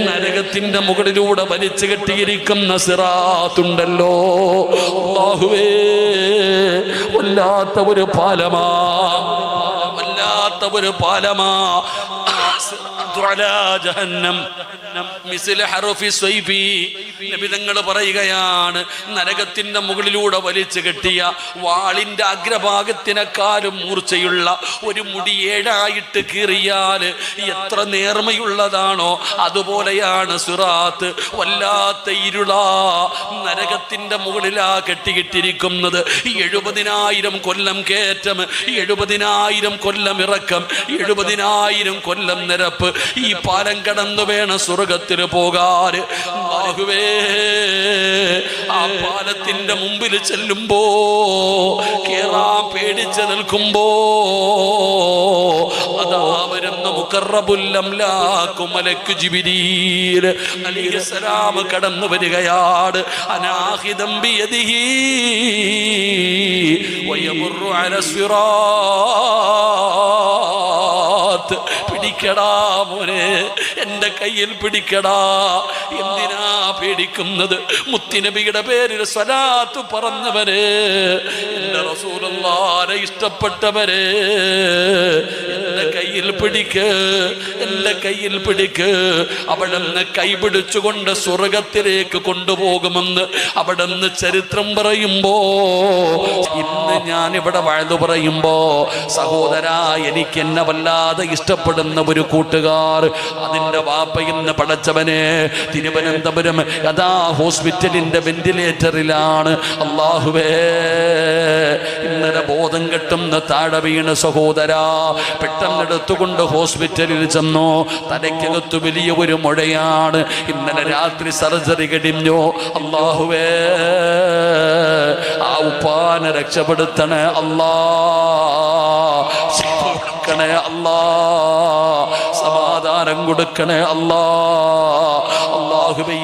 നരകത്തിന്റെ മുകളിലൂടെ വലിച്ചു കെട്ടിയിരിക്കുന്ന സിറാത്തുണ്ടല്ലോ, അല്ലാഹുവേ, വല്ലാത്ത ഒരു പാലമാ, വല്ലാത്ത ഒരു പാലമാ. നബിതങ്ങൾ പറയുകയാണ്, നരകത്തിന്റെ മുകളിലൂടെ വലിച്ചു കെട്ടിയ വാളിന്റെ അഗ്രഭാഗത്തിനെക്കാളും മൂർച്ചയുള്ള ഒരു മുടി ഏഴായിട്ട് കീറിയാൽ എത്ര നേർമയുള്ളതാണോ അതുപോലെയാണ് സിറാത്ത്. വല്ലാത്ത ഇരുളാ, നരകത്തിന്റെ മുകളിലാ കെട്ടിയിട്ടിരിക്കുന്നത്. 70,000 കൊല്ലം കയറ്റം, 70,000 കൊല്ലം ഇറക്കം, 70,000 കൊല്ലം നിരപ്പ്. ഈ പാലം കടന്നു വേണം സ്വർഗത്തിൽ പോകാൻ. അല്ലാഹുവേ, ആ പാലത്തിന്റെ മുമ്പിൽ ചെല്ലുമ്പോ, കേറാൻ പേടിച്ച് നിൽക്കുമ്പോ, അതാ വരുന്ന മുഖറബുൽ അംലാഖു മലക്ക് ജിബ്രീൽ അലൈഹിസ്സലാം കടന്നു വരികയാണ്. അനാഹിദം ബിയദിഹി വയമുറു അല സിറാത്ത്. പിടിക്കടാ മോനെ, എന്റെ കയ്യിൽ പിടിക്കടാ. എന്തിനാ പേടിക്കുന്നത്? മുത്തുനബിയുടെ പേരിൽ സ്വലാത്ത് പറഞ്ഞവരെ, എന്റെ റസൂലുള്ളാഹിനെ ഇഷ്ടപ്പെട്ടവരെ, എന്റെ കയ്യിൽ പിടിക്ക്, എന്റെ കയ്യിൽ പിടിക്ക്. അവിടുന്ന് കൈപിടിച്ചുകൊണ്ട് സ്വർഗത്തിലേക്ക് കൊണ്ടുപോകുമെന്ന് അവിടുന്ന് ചരിത്രം പറയുമ്പോ, ഇന്ന് ഞാൻ ഇവിടെ വഴുതു പറയുമ്പോ, സഹോദരാ, എനിക്ക് എന്നെ വല്ലാതെ ഇഷ്ടപ്പെടുന്ന ഒരു കൂട്ടുകാർ, അതിന്റെ വാപ്പ ഇന്ന് പടച്ചവനെ തിരുവനന്തപുരം അതാ ഹോസ്പിറ്റലിന്റെ വെന്റിലേറ്ററിലാണ്. അല്ലാഹുവേ, ഇന്നലെ ബോധം കെട്ടുന്ന താഴെ വീണ് സഹോദരാ, പെട്ടെന്ന് എടുത്തുകൊണ്ട് ഹോസ്പിറ്റലിൽ ചെന്നു. തലയ്ക്കകത്ത് വലിയ ഒരു മുഴയാണ്. ഇന്നലെ രാത്രി സർജറി കഴിഞ്ഞു. അല്ലാഹുവേ, ആ ഉപ്പാനെ രക്ഷപ്പെടുത്തണേ അല്ലാ, കൊടുക്കണേ അല്ലാ, സമാധാനം കൊടുക്കണേ അല്ലാ. അല്ലാഹുവേ,